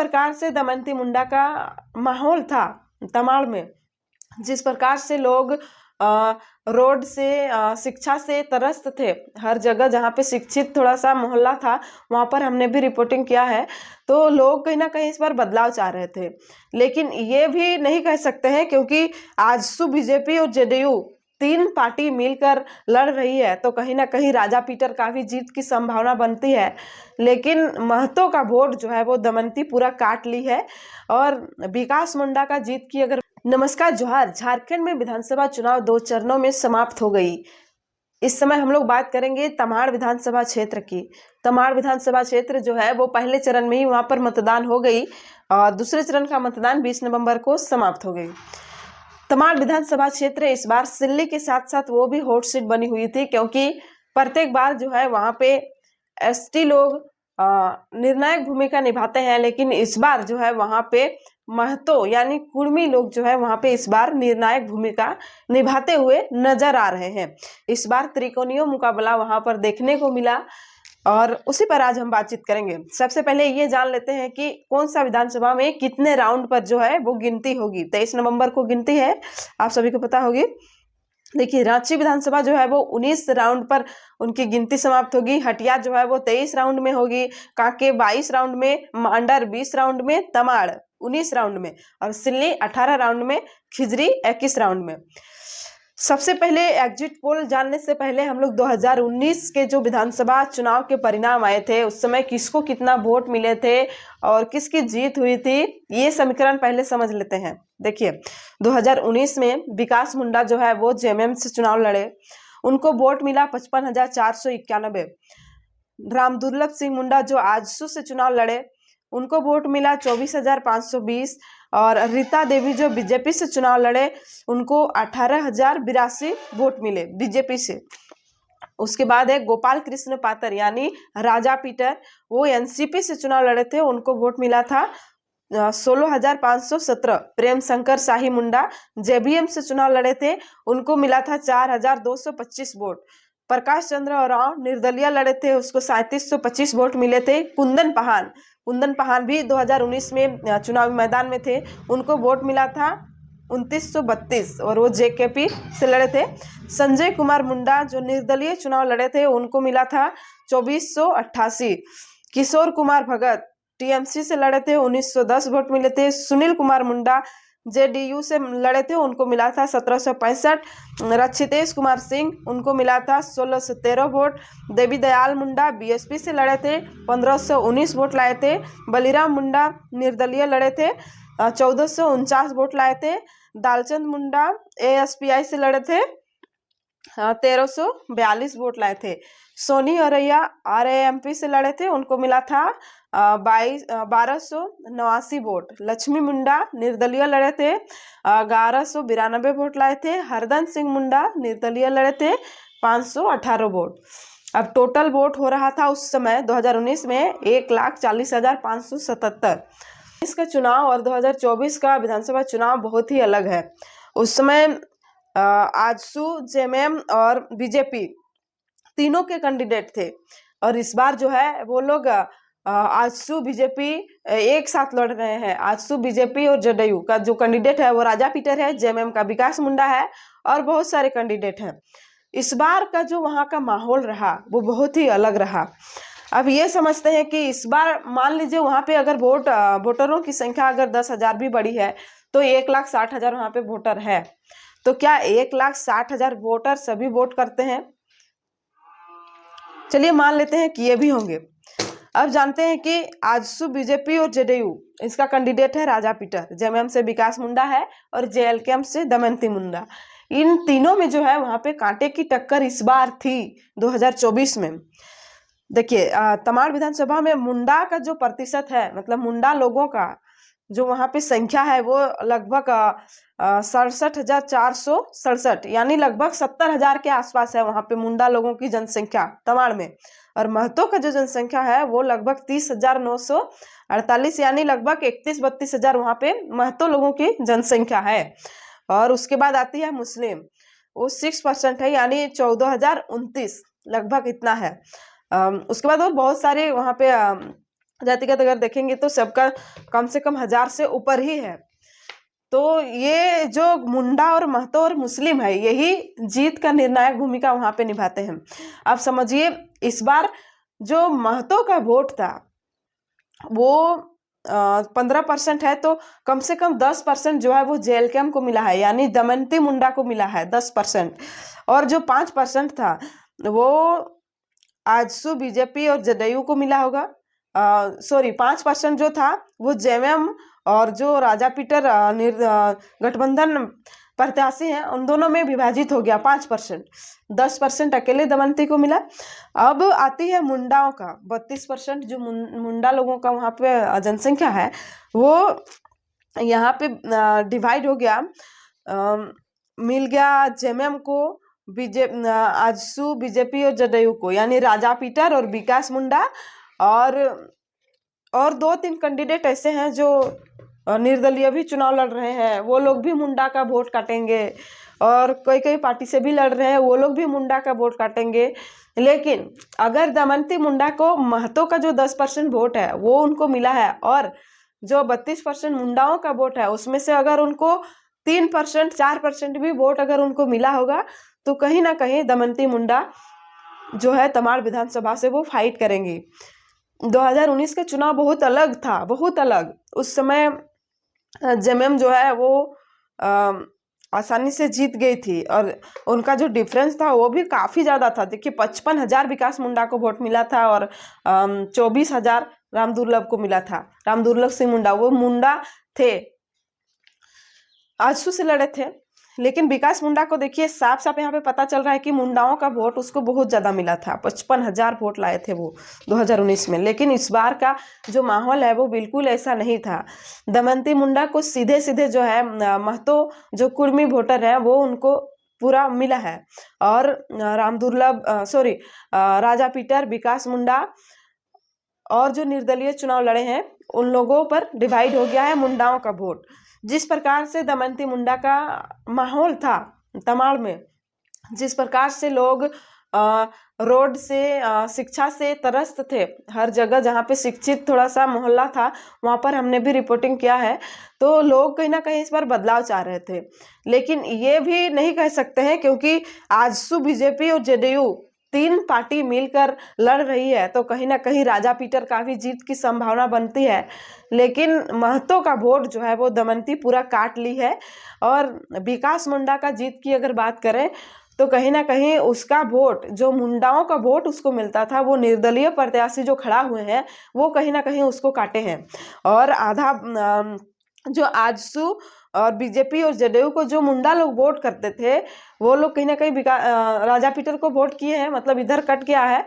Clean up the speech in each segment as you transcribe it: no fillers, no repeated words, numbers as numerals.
प्रकार से दमयंती मुंडा का माहौल था तमाड़ में, जिस प्रकार से लोग रोड से शिक्षा से त्रस्त थे, हर जगह जहाँ पे शिक्षित थोड़ा सा मोहल्ला था वहाँ पर हमने भी रिपोर्टिंग किया है, तो लोग कहीं ना कहीं इस बार बदलाव चाह रहे थे। लेकिन ये भी नहीं कह सकते हैं, क्योंकि आजसू बीजेपी और जेडीयू तीन पार्टी मिलकर लड़ रही है, तो कहीं ना कहीं राजा पीटर का भी जीत की संभावना बनती है। लेकिन महतो का वोट जो है वो दमयंती पूरा काट ली है और विकास मुंडा का जीत की अगर नमस्कार जोहार। झारखंड में विधानसभा चुनाव 2 चरणों में समाप्त हो गई। इस समय हम लोग बात करेंगे तमाड़ विधानसभा क्षेत्र की। तमाड़ विधानसभा क्षेत्र जो है वो पहले चरण में ही वहां पर मतदान हो गई और दूसरे चरण का मतदान 20 नवंबर को समाप्त हो गई। तमाड़ विधानसभा क्षेत्र इस बार सिल्ली के साथ साथ वो भी हॉट सीट बनी हुई थी, क्योंकि प्रत्येक बार जो है वहां पे एसटी लोग निर्णायक भूमिका निभाते हैं, लेकिन इस बार जो है वहां पे महतो यानी कुर्मी लोग जो है वहां पे इस बार निर्णायक भूमिका निभाते हुए नजर आ रहे हैं। इस बार त्रिकोणीय मुकाबला वहां पर देखने को मिला और उसी पर आज हम बातचीत करेंगे। सबसे पहले ये जान लेते हैं कि कौन सा विधानसभा में कितने राउंड पर जो है वो गिनती होगी। 23 नवंबर को गिनती है, आप सभी को पता होगी। देखिए, रांची विधानसभा जो है वो 19 राउंड पर उनकी गिनती समाप्त होगी। हटिया जो है वो 23 राउंड में होगी, कांके 22 राउंड में, मांडर 20 राउंड में, तमाड़ 19 राउंड में और सिल्ली 18 राउंड में, खिजरी 21 राउंड में। सबसे पहले एग्जिट पोल जानने से पहले हम लोग 2019 के जो विधानसभा चुनाव के परिणाम आए थे, उस समय किसको कितना वोट मिले थे और किसकी जीत हुई थी, ये समीकरण पहले समझ लेते हैं। देखिए, 2019 में विकास मुंडा जो है वो जेएमएम से चुनाव लड़े, उनको वोट मिला 55,491। राम दुर्लभ सिंह मुंडा जो आजसू से चुनाव लड़े, उनको वोट मिला 24,520 और रीता देवी जो बीजेपी से चुनाव लड़े, उनको 18,082 वोट मिले बीजेपी से। उसके बाद है गोपाल कृष्ण पातर यानी राजा पीटर, वो एनसीपी से चुनाव लड़े थे, उनको वोट मिला था 16,517। प्रेम शंकर शाही मुंडा जेबीएम से चुनाव लड़े थे, उनको मिला था 4,225 वोट। प्रकाश चंद्र राव निर्दलीय लड़े थे, उसको 3725 वोट मिले थे। कुंदन पहान भी 2019 में चुनावी मैदान में थे, उनको वोट मिला था 2932 और वो जेकेपी से लड़े थे। संजय कुमार मुंडा जो निर्दलीय चुनाव लड़े थे, उनको मिला था 2488। किशोर कुमार भगत टीएमसी से लड़े थे, 1910 वोट मिले थे। सुनील कुमार मुंडा जेडीयू से लड़े थे, उनको मिला था 1765। रक्षितेश कुमार सिंह, उनको मिला था 1613 वोट। देवी दयाल मुंडा बीएसपी से लड़े थे, 1519 वोट लाए थे। बलिराम मुंडा निर्दलीय लड़े थे, 1449 वोट लाए थे। दालचंद मुंडा एएसपीआई से लड़े थे, 1342 वोट लाए थे। सोनी औरैया आरएएमपी से लड़े थे, उनको मिला था 1289 वोट। लक्ष्मी मुंडा निर्दलीय लड़े थे, 1192 वोट लाए थे। हरदन सिंह मुंडा निर्दलीय लड़े थे, 518 वोट। अब टोटल वोट हो रहा था उस समय 2019 में 1,40,577। इसका चुनाव और 2024 का विधानसभा चुनाव बहुत ही अलग है। उस समय आजसू, जेएमएम और बीजेपी तीनों के कैंडिडेट थे और इस बार जो है वो लोग आजसू बीजेपी एक साथ लड़ रहे हैं। आजसू बीजेपी और जेडीयू का जो कैंडिडेट है वो राजा पीटर है, जेएमएम का विकास मुंडा है और बहुत सारे कैंडिडेट हैं। इस बार का जो वहाँ का माहौल रहा वो बहुत ही अलग रहा। अब ये समझते हैं कि इस बार मान लीजिए वहाँ पे अगर वोटरों की संख्या अगर 10,000 भी बढ़ी है तो 1,60,000 वहाँ पे वोटर है, तो क्या 1,60,000 वोटर सभी वोट करते हैं? चलिए मान लेते हैं कि ये भी होंगे। अब जानते हैं कि आजसू बीजेपी और जेडीयू इसका कैंडिडेट है राजा पीटर, जेएमएम से विकास मुंडा है और जेएलकेएम से दमयंती मुंडा। इन तीनों में जो है वहां पे कांटे की टक्कर इस बार थी 2024 में। देखिए, तमाड़ विधानसभा में मुंडा का जो प्रतिशत है, मतलब मुंडा लोगों का जो वहां पे संख्या है वो लगभग 67,467 यानी लगभग 70,000 के आसपास है वहां पे मुंडा लोगों की जनसंख्या तमाड़ में। और महतो का जो जनसंख्या है वो लगभग 30,948 यानी लगभग 31-32 वहां पे महतो लोगों की जनसंख्या है। और उसके बाद आती है मुस्लिम, वो 6% है यानी 14,029 लगभग इतना है। उसके बाद और बहुत सारे वहाँ पे जातिगत अगर देखेंगे तो सबका कम से कम 1000 से ऊपर ही है। तो ये जो मुंडा और महतो और मुस्लिम है, यही जीत का निर्णायक भूमिका वहां पे निभाते हैं। आप समझिए, इस बार जो महतो का वोट था वो 15% है, तो कम से कम 10% जो है वो जेएलकेएम को मिला है, यानी दमयंती मुंडा को मिला है 10%। और जो 5% था वो आजसू, बीजेपी और जदयू को मिला होगा। 5% जो था वो जेएमएम और जो राजा पीटर गठबंधन प्रत्याशी हैं उन दोनों में विभाजित हो गया 5%। 10% अकेले दमयंती को मिला। अब आती है मुंडाओं का 32%, जो मुंडा लोगों का वहाँ पे जनसंख्या है वो यहाँ पे डिवाइड हो गया, मिल गया जेएमएम को, आजसू, बीजेपी और जदयू को, यानी राजा पीटर और विकास मुंडा। और 2-3 कैंडिडेट ऐसे हैं जो निर्दलीय भी चुनाव लड़ रहे हैं, वो लोग भी मुंडा का वोट काटेंगे। और कई पार्टी से भी लड़ रहे हैं, वो लोग भी मुंडा का वोट काटेंगे। लेकिन अगर दमयंती मुंडा को महतो का जो 10% वोट है वो उनको मिला है, और जो 32% मुंडाओं का वोट है उसमें से अगर उनको 3%, 4% भी वोट अगर उनको मिला होगा, तो कहीं ना कहीं दमयंती मुंडा जो है तमाड़ विधानसभा से वो फाइट करेंगी। 2019 का चुनाव बहुत अलग था, बहुत अलग। उस समय जेएमएम जो है वो आसानी से जीत गई थी, और उनका जो डिफरेंस था वो भी काफ़ी ज़्यादा था। देखिए, 55,000 विकास मुंडा को वोट मिला था और 24,000 राम दुर्लभ को मिला था। राम दुर्लभ सिंह मुंडा, वो मुंडा थे, आजसू से लड़े थे। लेकिन विकास मुंडा को देखिए, साफ साफ यहाँ पे पता चल रहा है कि मुंडाओं का वोट उसको बहुत ज़्यादा मिला था। 55,000 वोट लाए थे वो 2019 में। लेकिन इस बार का जो माहौल है वो बिल्कुल ऐसा नहीं था। दमयंती मुंडा को सीधे सीधे जो है महतो जो कुर्मी वोटर है वो उनको पूरा मिला है, और राजा पीटर, विकास मुंडा और जो निर्दलीय चुनाव लड़े हैं उन लोगों पर डिवाइड हो गया है मुंडाओं का वोट। जिस प्रकार से दमयंती मुंडा का माहौल था तमाड़ में, जिस प्रकार से लोग रोड से शिक्षा से त्रस्त थे, हर जगह जहाँ पे शिक्षित थोड़ा सा मोहल्ला था वहाँ पर हमने भी रिपोर्टिंग किया है, तो लोग कहीं ना कहीं इस बार बदलाव चाह रहे थे। लेकिन ये भी नहीं कह सकते हैं, क्योंकि आजसू, बीजेपी और जेडीयू 3 पार्टी मिलकर लड़ रही है, तो कहीं ना कहीं राजा पीटर का भी जीत की संभावना बनती है। लेकिन महतो का वोट जो है वो दमयंती पूरा काट ली है। और विकास मुंडा का जीत की अगर बात करें तो कहीं ना कहीं उसका वोट, जो मुंडाओं का वोट उसको मिलता था, वो निर्दलीय प्रत्याशी जो खड़ा हुए हैं वो कहीं ना कहीं उसको काटे हैं। और आधा जो आजसू और बीजेपी और जदयू को जो मुंडा लोग वोट करते थे वो लोग कहीं ना कहीं राजा पीटर को वोट किए हैं, मतलब इधर कट गया है।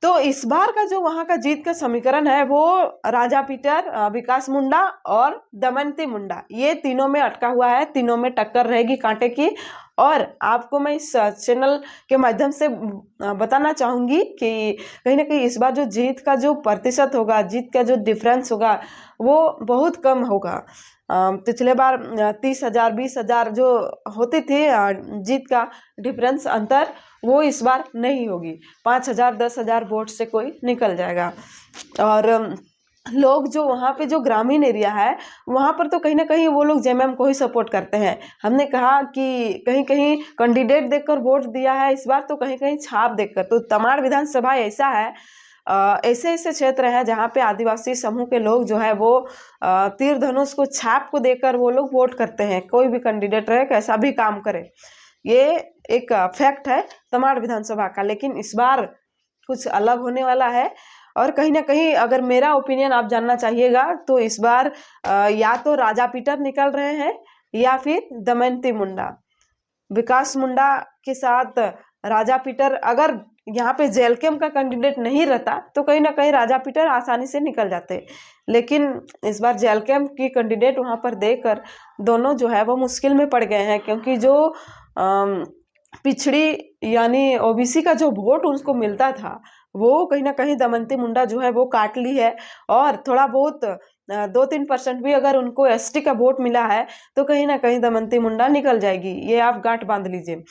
तो इस बार का जो वहां का जीत का समीकरण है वो राजा पीटर, विकास मुंडा और दमयंती मुंडा, ये तीनों में अटका हुआ है। तीनों में टक्कर रहेगी कांटे की। और आपको मैं इस चैनल के माध्यम से बताना चाहूंगी कि कहीं ना कहीं इस बार जो जीत का जो प्रतिशत होगा, जीत का जो डिफरेंस होगा वो बहुत कम होगा। पिछले बार 30,000, 20,000 जो होती थी जीत का डिफरेंस, अंतर, वो इस बार नहीं होगी। 5,000, 10,000 वोट से कोई निकल जाएगा। और लोग जो वहाँ पे जो ग्रामीण एरिया है वहाँ पर तो कहीं ना कहीं वो लोग जेएमएम को ही सपोर्ट करते हैं। हमने कहा कि कहीं कहीं कैंडिडेट देखकर वोट दिया है इस बार, तो कहीं कहीं छाप देखकर। तो तमाड़ विधानसभा ऐसा है, ऐसे ऐसे क्षेत्र हैं जहाँ पे आदिवासी समूह के लोग जो है वो तीर धनुष को, छाप को देकर वो लोग वोट करते हैं, कोई भी कैंडिडेट रहे, कैसा भी काम करे। ये एक फैक्ट है तमाड़ विधानसभा का। लेकिन इस बार कुछ अलग होने वाला है। और कहीं ना कहीं अगर मेरा ओपिनियन आप जानना चाहिएगा तो इस बार या तो राजा पीटर निकल रहे हैं या फिर दमयंती मुंडा। विकास मुंडा के साथ राजा पीटर, अगर यहाँ पे जेएलकेएम का कैंडिडेट नहीं रहता तो कहीं ना कहीं राजा पीटर आसानी से निकल जाते। लेकिन इस बार जेएलकेएम की कैंडिडेट वहाँ पर देकर दोनों जो है वो मुश्किल में पड़ गए हैं, क्योंकि जो पिछड़ी यानी ओबीसी का जो वोट उसको मिलता था वो कहीं ना कहीं दमयंती मुंडा जो है वो काट ली है। और थोड़ा बहुत 2-3% भी अगर उनको एसटी का वोट मिला है तो कहीं ना कहीं दमयंती मुंडा निकल जाएगी, ये आप गांठ बांध लीजिए।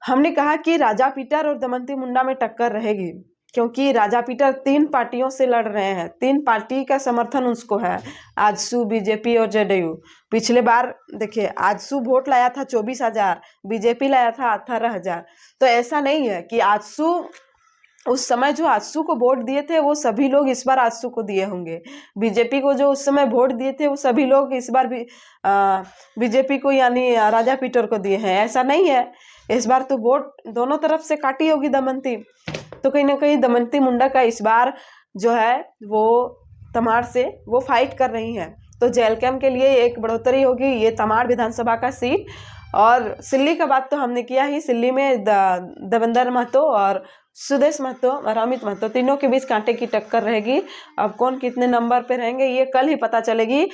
हमने कहा कि राजा पीटर और दमयंती मुंडा में टक्कर रहेगी। क्योंकि राजा पीटर 3 पार्टियों से लड़ रहे हैं, 3 पार्टी का समर्थन उसको है, आजसू, बीजेपी और जेडीयू। पिछले बार देखिए, आजसू वोट लाया था 24,000, बीजेपी लाया था 18,000। तो ऐसा नहीं है कि आजसू, उस समय जो आजसू को वोट दिए थे वो सभी लोग इस बार आजसू को दिए होंगे। बीजेपी को जो उस समय वोट दिए थे वो सभी लोग इस बार भी बीजेपी को यानी राजा पीटर को दिए हैं, ऐसा नहीं है। इस बार तो वोट दोनों तरफ से काटी होगी दमनती। तो कहीं ना कहीं दमनती मुंडा का इस बार जो है वो तमाड़ से वो फाइट कर रही हैं। तो जेएलकेएम के लिए एक बढ़ोतरी होगी, ये तमाड़ विधानसभा का सीट। और सिल्ली का बात तो हमने किया ही, सिल्ली में देवेंद्र महतो और सुदेश महतो और अमित महतो तीनों के बीच कांटे की टक्कर रहेगी। अब कौन कितने नंबर पे रहेंगे ये कल ही पता चलेगी।